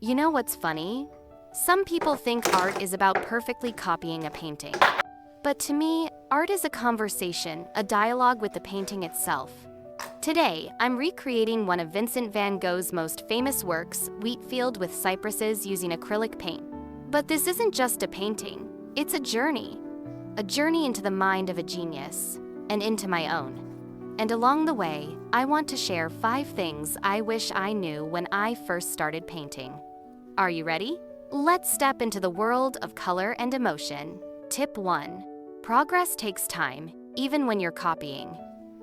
You know what's funny? Some people think art is about perfectly copying a painting. But to me, art is a conversation, a dialogue with the painting itself. Today, I'm recreating one of Vincent van Gogh's most famous works, Wheatfield with Cypresses, using acrylic paint. But this isn't just a painting, it's a journey into the mind of a genius, and into my own. And along the way, I want to share 5 things I wish I knew when I first started painting. Are you ready? Let's step into the world of color and emotion. Tip 1. Progress takes time, even when you're copying.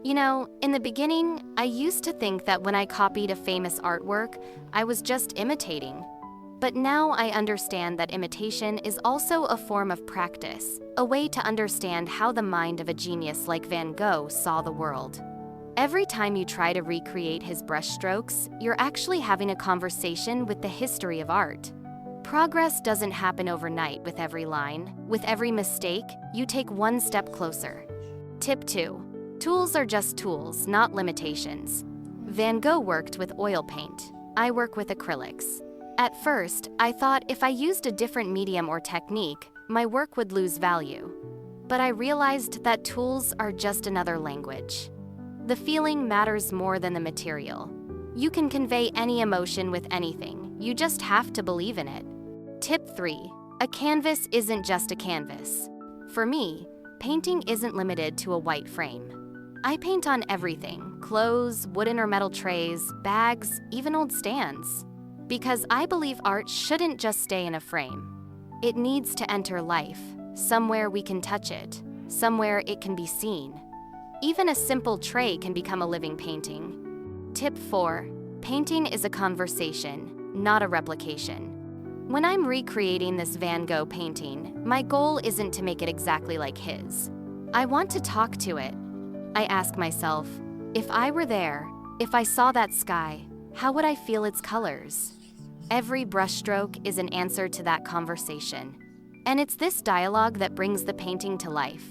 You know, in the beginning, I used to think that when I copied a famous artwork, I was just imitating. But now I understand that imitation is also a form of practice, a way to understand how the mind of a genius like Van Gogh saw the world. Every time you try to recreate his brushstrokes, you're actually having a conversation with the history of art. Progress doesn't happen overnight with every line. With every mistake, you take one step closer. Tip 2. Tools are just tools, not limitations. Van Gogh worked with oil paint. I work with acrylics. At first, I thought if I used a different medium or technique, my work would lose value. But I realized that tools are just another language. The feeling matters more than the material. You can convey any emotion with anything, you just have to believe in it. Tip 3. A canvas isn't just a canvas. For me, painting isn't limited to a white frame. I paint on everything: clothes, wooden or metal trays, bags, even old stands. Because I believe art shouldn't just stay in a frame. It needs to enter life, somewhere we can touch it, somewhere it can be seen. Even a simple tray can become a living painting. Tip 4. Painting is a conversation, not a replication. When I'm recreating this Van Gogh painting, my goal isn't to make it exactly like his. I want to talk to it. I ask myself, if I were there, if I saw that sky, how would I feel its colors? Every brushstroke is an answer to that conversation. And it's this dialogue that brings the painting to life.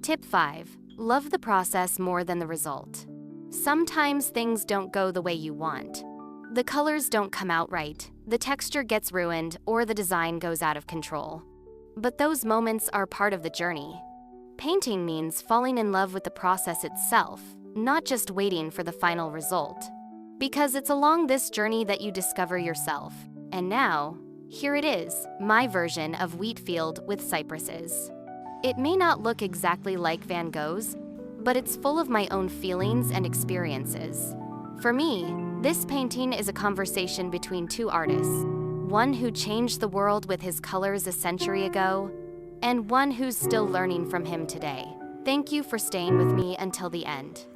Tip 5. Love the process more than the result. Sometimes things don't go the way you want. The colors don't come out right, the texture gets ruined, or the design goes out of control. But those moments are part of the journey. Painting means falling in love with the process itself, not just waiting for the final result. Because it's along this journey that you discover yourself. And now, here it is, my version of Wheatfield with Cypresses. It may not look exactly like Van Gogh's, but it's full of my own feelings and experiences. For me, this painting is a conversation between 2 artists, one who changed the world with his colors a century ago, and one who's still learning from him today. Thank you for staying with me until the end.